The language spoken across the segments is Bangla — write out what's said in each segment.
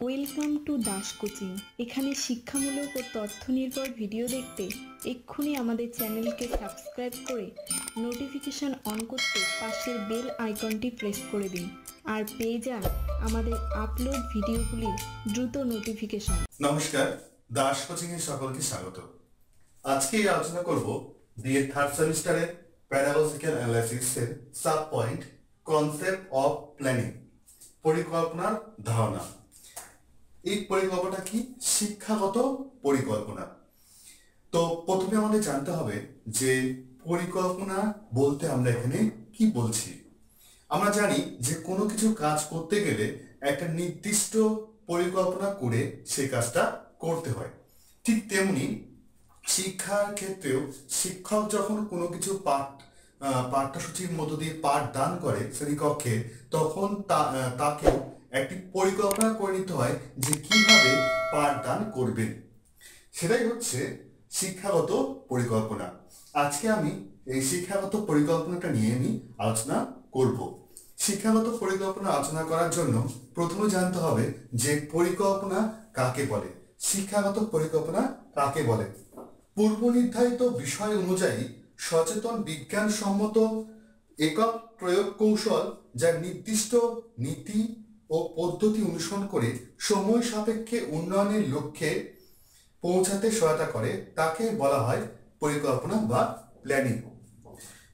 Welcome to Das coaching. এখানে শিক্ষামূলক ও তথ্য নির্ভর ভিডিও দেখতে এক্ষুনি আমাদের চ্যানেলকে সাবস্ক্রাইব করে নোটিফিকেশন অন করতে পাশের বেল আইকনটি প্রেস করে দিন আর পেয়ে যান আমাদের আপলোড ভিডিওগুলির দ্রুত নোটিফিকেশন। নমস্কার, দাস কোচিং এর সকলকে স্বাগত। আজকে আলোচনা করব বিএড থার্ড সেমিস্টারের প্যারাডক্সিক্যাল অ্যানালাইসিস এর sub point concept of planning, পরিকল্পনার ধারণা। এই পরিকল্পনা কি? শিক্ষাগত পরিকল্পনা। তো প্রথমে আমাদের জানতে হবে যে পরিকল্পনা বলতে আমরা এখানে কি বলছি। আমরা জানি যে কোনো কিছু কাজ করতে গেলে একটা নির্দিষ্ট পরিকল্পনা করে সেই কাজটা করতে হয়। ঠিক তেমনি শিক্ষার ক্ষেত্রেও শিক্ষক যখন কোনো কিছু পাঠ্যসূচির মধ্য দিয়ে পাঠ দান করে শ্রেণীকক্ষে, তখন তাকেও একটি পরিকল্পনা করে নিতে হয় যে কিভাবে পাঠদান করবেন। সেটাই হচ্ছে শিক্ষাগত পরিকল্পনা। আজকে আমি এই শিক্ষাগত পরিকল্পনাটা নিয়ে আলোচনা করব। শিক্ষাগত পরিকল্পনা আলোচনা করার জন্য প্রথমে জানতে হবে যে পরিকল্পনা কাকে বলে, শিক্ষাগত পরিকল্পনা কাকে বলে। পূর্ব নির্ধারিত বিষয় অনুযায়ী সচেতন বিজ্ঞানসম্মত একক প্রয়োগ কৌশল যা নির্দিষ্ট নীতি ও পদ্ধতি অনুসরণ করে সময় সাপেক্ষে উন্নয়নের লক্ষ্যে পৌঁছাতে সহায়তা করে তাকে বলা হয় পরিকল্পনা বা প্ল্যানিং।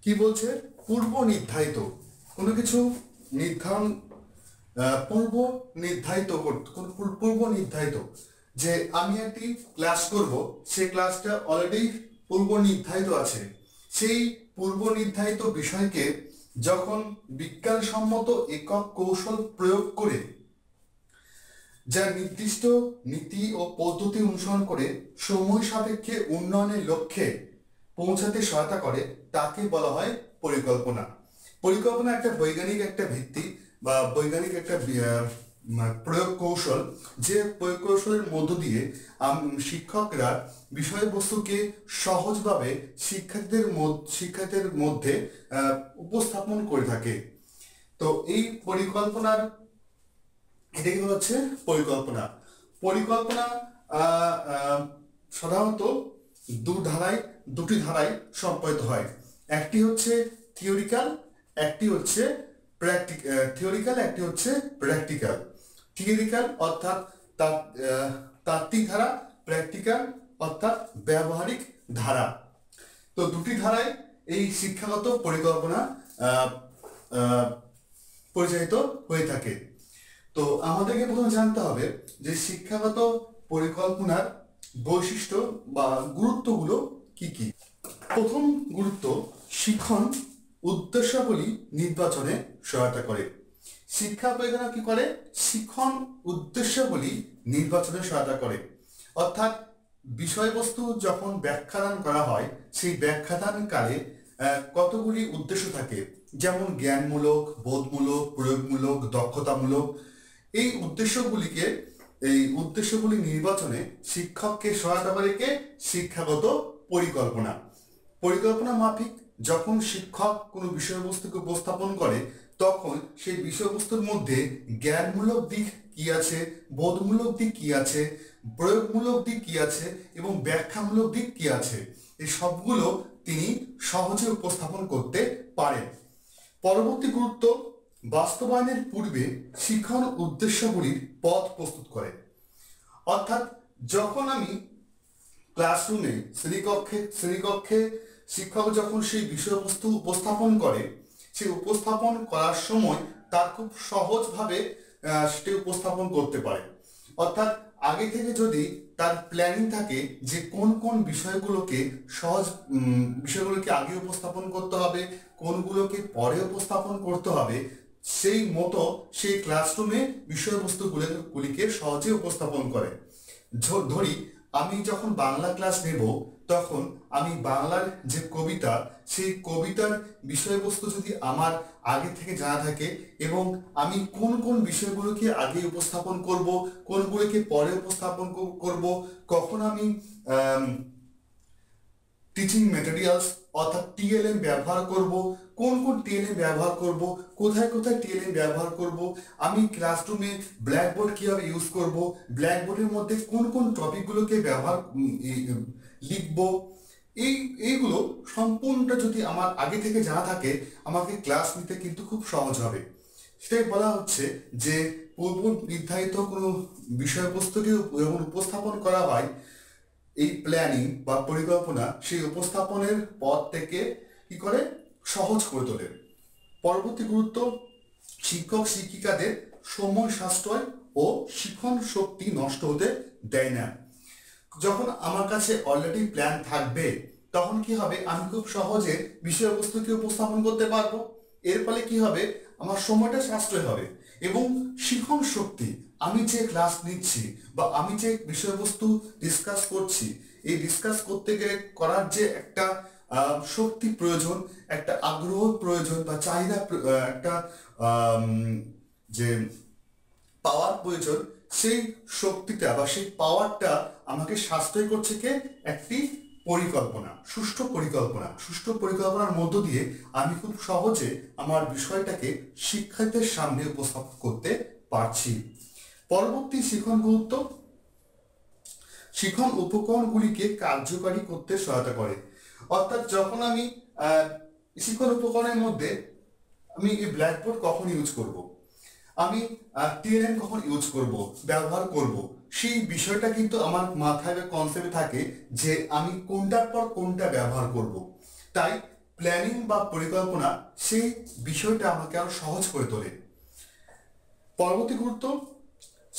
কি বলছে? পূর্ব নির্ধারিত কোনো কিছু নির্ধারণ, পূর্ব নির্ধারিত যে আমি একটি ক্লাস করব, সেই ক্লাসটা অলরেডি পূর্ব নির্ধারিত আছে। সেই পূর্ব নির্ধারিত বিষয়কে যখন বিজ্ঞানসম্মত একক কৌশল প্রয়োগ করে যা নির্দিষ্ট নীতি ও পদ্ধতি অনুসরণ করে সময় সাপেক্ষে উন্নয়নের লক্ষ্যে পৌঁছাতে সহায়তা করে তাকে বলা হয় পরিকল্পনা। পরিকল্পনা একটা বৈজ্ঞানিক একটা ভিত্তি বা বৈজ্ঞানিক একটা প্রয়োগ কৌশল, যে প্রয়োগ কৌশলের মধ্য দিয়ে শিক্ষকরা বিষয়বস্তুকে সহজভাবে শিক্ষার্থীদের মধ্যে উপস্থাপন করে থাকে। তো এই পরিকল্পনার এটাই হচ্ছে পরিকল্পনা। পরিকল্পনা সাধারণত দুটি ধারায় সম্পাদিত হয়। একটি হচ্ছে থিওরিক্যাল, একটি হচ্ছে প্র্যাকটিক্যাল। থিওরিক্যাল অর্থাৎ তাত্ত্বিক ধারা, প্র্যাকটিক্যাল অর্থাৎ ব্যবহারিক ধারা। তো দুটি ধারায় এই শিক্ষাগত পরিকল্পনা পরিচালিত হয়ে থাকে। তো আমাদেরকে প্রথমে জানতে হবে যে শিক্ষাগত পরিকল্পনার বৈশিষ্ট্য বা গুরুত্বগুলো কি কি। প্রথম গুরুত্ব, শিক্ষণ উদ্দেশ্যাবলী নির্বাচনে সহায়তা করে। শিক্ষা পরিকল্পনা কি করে? শিক্ষণ উদ্দেশ্যাবলী নির্বাচনে সহায়তা করে। অর্থাৎ বিষয়বস্তু যখন ব্যাখ্যাদান করা হয়, সেই ব্যাখ্যাদানকালে কতগুলি উদ্দেশ্য থাকে, যেমন জ্ঞানমূলক, বোধমূলক, প্রয়োগমূলক, দক্ষতামূলক। এই উদ্দেশ্যগুলি নির্বাচনে শিক্ষককে সহায়তা করে কে? শিক্ষাগত পরিকল্পনা। পরিকল্পনা মাফিক যখন শিক্ষক কোনো বিষয়বস্তুকে উপস্থাপন করে, তখন সেই বিষয়বস্তুর মধ্যে জ্ঞানমূলক দিক কি আছে, বোধমূলক দিক কি আছে, প্রয়োগমূলক দিক কি আছে এবং ব্যাখ্যামূলক দিক কি আছে, এই সবগুলো তিনি সহজে উপস্থাপন করতে পারেন। পরবর্তী গুরুত্ব, বাস্তবায়নের পূর্বে শিক্ষণ উদ্দেশ্যগুলির পথ প্রস্তুত করে। অর্থাৎ যখন আমি ক্লাসরুমে শ্রেণীকক্ষে শিক্ষক যখন সেই বিষয়বস্তু উপস্থাপন করে, সেই উপস্থাপন করার সময় তার খুব সহজভাবে সেটি উপস্থাপন করতে পারে। অর্থাৎ আগে থেকে যদি তার প্ল্যানিং থাকে যে কোন কোন বিষয়গুলোকে আগে উপস্থাপন করতে হবে, কোনগুলোকে পরে উপস্থাপন করতে হবে, সেই মতো সেই ক্লাসরুমে বিষয়বস্তুগুলিকে সহজে উপস্থাপন করে। ধরি আমি যখন বাংলা ক্লাস নেব, তখন আমি বাংলার যে কবিতা, সেই কবিতার বিষয়বস্তু যদি আমার আগে থেকে জানা থাকে এবং আমি কোন কোন বিষয়গুলোকে আগে উপস্থাপন করব, কোনগুলোকে পরে উপস্থাপন করব, কখন আমি টিচিং ম্যাটেরিয়ালস অর্থাৎ টিএলএম ব্যবহার করব, কোন কোন টিএলএম ব্যবহার করব, কোথায় কোথায় টিএলএম ব্যবহার করব, আমি ক্লাসরুমে ব্ল্যাকবোর্ড কিভাবে ইউজ করব, ব্ল্যাকবোর্ডের মধ্যে কোন কোন টপিকগুলোকে লিখব, এইগুলো সম্পূর্ণটা যদি আমার আগে থেকে জানা থাকে আমাকে ক্লাস নিতে কিন্তু খুব সহজ হবে। সেটাই বলা হচ্ছে যে পূর্ব নির্ধারিত কোনো বিষয়বস্তুকে যখন উপস্থাপন করা হয়, এই প্ল্যানিং বা পরিকল্পনা সেই উপস্থাপনের পথ থেকে কি করে সহজ করে তোলে। পরবর্তী গুরুত্ব, শিক্ষক শিক্ষিকাদের সময় সাশ্রয় ও শিখন শক্তি নষ্ট হতে দেয় না। যখন আমার কাছে অলরেডি প্ল্যান থাকবে তখন কি হবে, আমি খুব সহজে বিষয়বস্তুকে উপস্থাপন করতে পারবো। এর ফলে কি হবে, আমার সময়টা সাশ্রয় হবে এবং শিখন শক্তি, আমি যে ক্লাস নিচ্ছি বা আমি যে বিষয়বস্তু ডিসকাস করছি, এই ডিসকাস করতে গেলে করার যে একটা শক্তি প্রয়োজন, একটা আগ্রহ প্রয়োজন বা চাহিদা, একটা যে পাওয়ার প্রয়োজন, সেই শক্তিটা বা সেই পাওয়ারটা আমাকে সাশ্রয় করছে কে, একটি পরিকল্পনা, সুষ্ঠু পরিকল্পনা। সুষ্ঠু পরিকল্পনার মধ্য দিয়ে আমি খুব সহজে আমার বিষয়টাকে শিক্ষার্থীদের সামনে উপস্থাপন করতে পারছি। পরবর্তী শিখন গুরুত্ব, শিখন উপকরণগুলিকে কার্যকারী করতে সহায়তা করে। অর্থাৎ যখন আমি শিখন উপকরণের মধ্যে আমি এই ব্ল্যাকবোর্ড কখন ইউজ করব, আমি টিএলএম কখন ইউজ করব, ব্যবহার করব, সেই বিষয়টা কিন্তু আমার মাথায় কনসেপ্টে থাকে যে আমি কোনটার পর কোনটা ব্যবহার করব। তাই প্ল্যানিং বা পরিকল্পনা সেই বিষয়টা আমাকে আরো সহজ করে তোলে। পরবর্তী গুরুত্ব,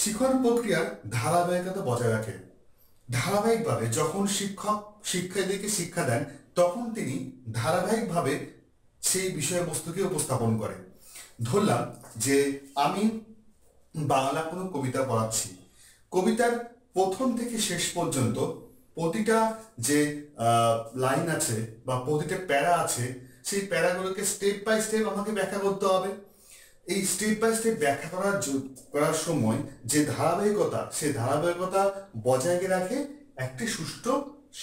শিক্ষণ প্রক্রিয়ার ধারাবাহিকতা বজায় রাখে। ধারাবাহিকভাবে যখন শিক্ষক শিক্ষার্থীদেরকে শিক্ষা দেন তখন তিনি ধারাবাহিকভাবে সেই বিষয়বস্তুকে উপস্থাপন করেন। ধরলাম যে আমি বাংলা কোনো কবিতা পড়াচ্ছি, কবিতার প্রথম থেকে শেষ পর্যন্ত প্রতিটা যে লাইন আছে বা প্রতিটা প্যারা আছে, সেই প্যারাগুলোকে স্টেপ বাই স্টেপ আমাকে ব্যাখ্যা করতে হবে। এই স্টেপ বাই স্টেপ ব্যাখ্যা করার সময় যে ধারাবাহিকতা, সেই ধারাবাহিকতা বজায় রাখে একটি সুষ্ঠু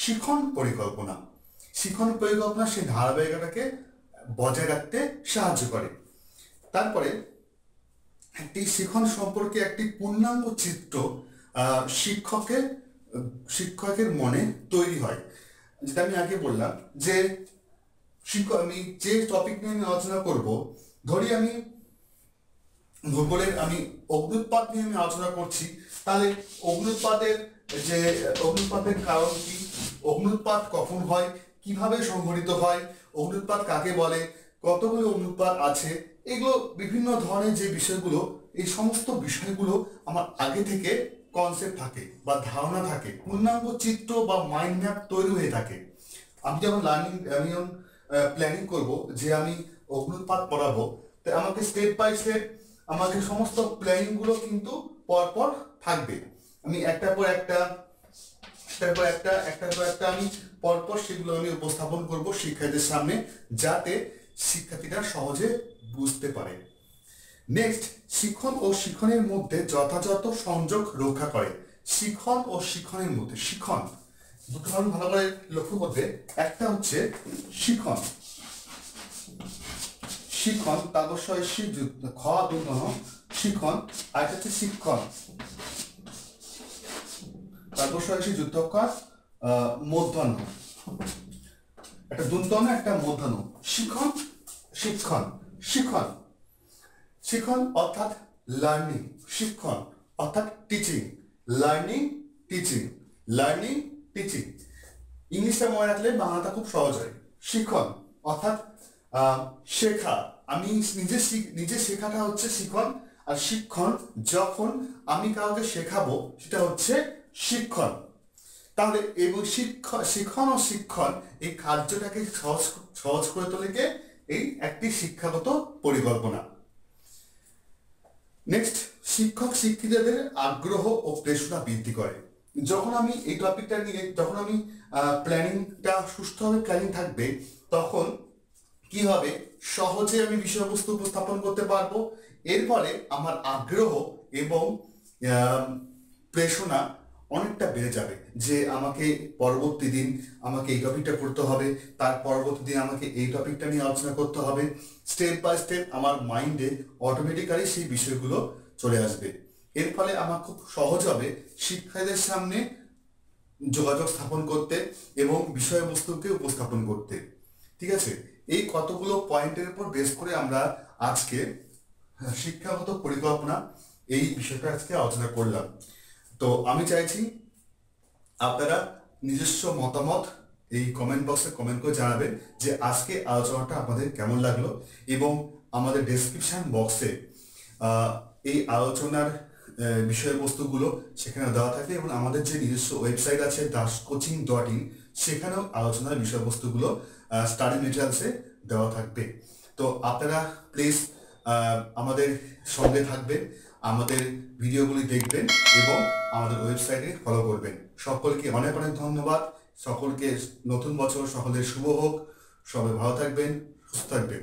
শিখন পরিকল্পনা। শিখন পরিকল্পনা সেই ধারাবাহিকতাকে বজায় রাখতে সাহায্য করে। তারপরে একটি শিখন সম্পর্কে একটি পূর্ণাঙ্গ চিত্র শিক্ষকের মনে তৈরি হয়। যেটা আমি আগে বললাম যে আমি যে টপিক নিয়ে আমি আলোচনা করব, ধরি আমি ভূগোলের আমি অগ্ন্যুৎপাত নিয়ে আমি আলোচনা করছি, তাহলে অগ্ন্যুৎপাতের কারণ কি, অগ্ন্যুৎপাত কখন হয়, কিভাবে সংঘটিত হয়, অগ্ন্যুৎপাত কাকে বলে, কতগুলো অগ্ন্যুৎপাত আছে, এগুলো বিভিন্ন ধরনের যে বিষয়গুলো, এই সমস্ত বিষয়গুলো আমার আগে থেকে কনসেপ্ট থাকে বা ধারণা থাকে, পূর্ণাঙ্গ চিত্র বা মাইন্ড ম্যাপ তৈরি হয়ে থাকে। আমি যখন প্ল্যানিং করব যে আমি অগ্ন্যুৎপাত পড়াবো, তাই আমাকে স্টেপ বাই স্টেপ আমাকে সমস্ত প্ল্যানিং গুলো কিন্তু পরপর থাকবে। আমি একটার পর একটা আমি পরপর সেগুলো আমি উপস্থাপন করব শিক্ষার্থীদের সামনে, যাতে শিক্ষার্থীরা সহজে বুঝতে পারে। নেক্সট, শিখন ও শিখনের মধ্যে যথাযথ সংযোগ রক্ষা করে। শিখন ও শিখনের মধ্যে, শিখন দুটো ভালো করে লক্ষ্য করবে। একটা হচ্ছে শিখন, শিখন তাগস্বয় খ দুর্গণ শিখন, আর একটা হচ্ছে শিক্ষণ তাগস্বয় যুদ্ধকার মধ্যাহ্ন, একটা দুর্গণ একটা মধ্যাহ্ন। শিখন, শিক্ষণ, শিখন, শিখন অর্থাৎ লার্নিং, শিক্ষণ অর্থাৎ teaching, learning teaching, learning teaching. ইংলিশটা মনে রাখলে বাংলাটা খুব সহজ হয়। শিখন অর্থাৎ শেখা, আমি নিজে শেখাটা হচ্ছে শিখন, আর শিক্ষণ যখন আমি কাউকে শেখাবো সেটা হচ্ছে শিক্ষণ। তাহলে এবং শিখন ও শিক্ষণ এই কার্যটাকে সহজ করে তোলে কে, এই একটি শিক্ষাগত পরিকল্পনা। নেক্সট, শিক্ষক শিক্ষিকাদের আগ্রহ ও প্রেরণা বৃদ্ধি করে। যখন আমি এই টপিকটা নিয়ে, যখন আমি প্ল্যানিংটা সুষ্ঠুভাবে প্ল্যানিং থাকবে, তখন কি হবে, সহজে আমি বিষয়বস্তু উপস্থাপন করতে পারবো। এর ফলে আমার আগ্রহ এবং প্রেরণা অনেকটা বেড়ে যাবে, যে আমাকে পরবর্তী দিন আমাকে এই টপিকটা পড়তে হবে, তার পরবর্তী দিন আমাকে এই টপিকটা নিয়ে আলোচনা করতে হবে। স্টেপ বাই স্টেপ আমার মাইন্ডে অটোমেটিক্যালি সেই বিষয়গুলো চলে আসবে। এর ফলে আমার খুব সহজ হবে শিক্ষার্থীদের সামনে যোগাযোগ স্থাপন করতে এবং বিষয়বস্তুকে উপস্থাপন করতে। ঠিক আছে, এই কতগুলো পয়েন্টের উপর বেস করে আমরা আজকে শিক্ষাগত পরিকল্পনা এই বিষয়টা আজকে আলোচনা করলাম। তো আমি চাইছি আপনারা নিজস্ব মতামত এই কমেন্ট বক্সে কমেন্ট করে জানাবেন যে আজকে আলোচনাটা আপনাদের কেমন লাগলো, এবং আমাদের ডেসক্রিপশন বক্সে এই আলোচনার বিষয়বস্তুগুলো সেখানে দেওয়া থাকে, এবং আমাদের যে নিজস্ব ওয়েবসাইট আছে dascoaching.in সেখানেও আলোচনার বিষয়বস্তুগুলো স্টাডি মেটেরিয়ালসে দেওয়া থাকবে। তো আপনারা প্লিজ আমাদের সঙ্গে থাকবেন, আমাদের ভিডিওগুলি দেখবেন এবং আমাদের ওয়েবসাইটে ফলো করবেন। সকলকে অনেক অনেক ধন্যবাদ। সকলকে নতুন বছর সকলের শুভ হোক। সবাই ভালো থাকবেন, সুস্থ থাকবেন।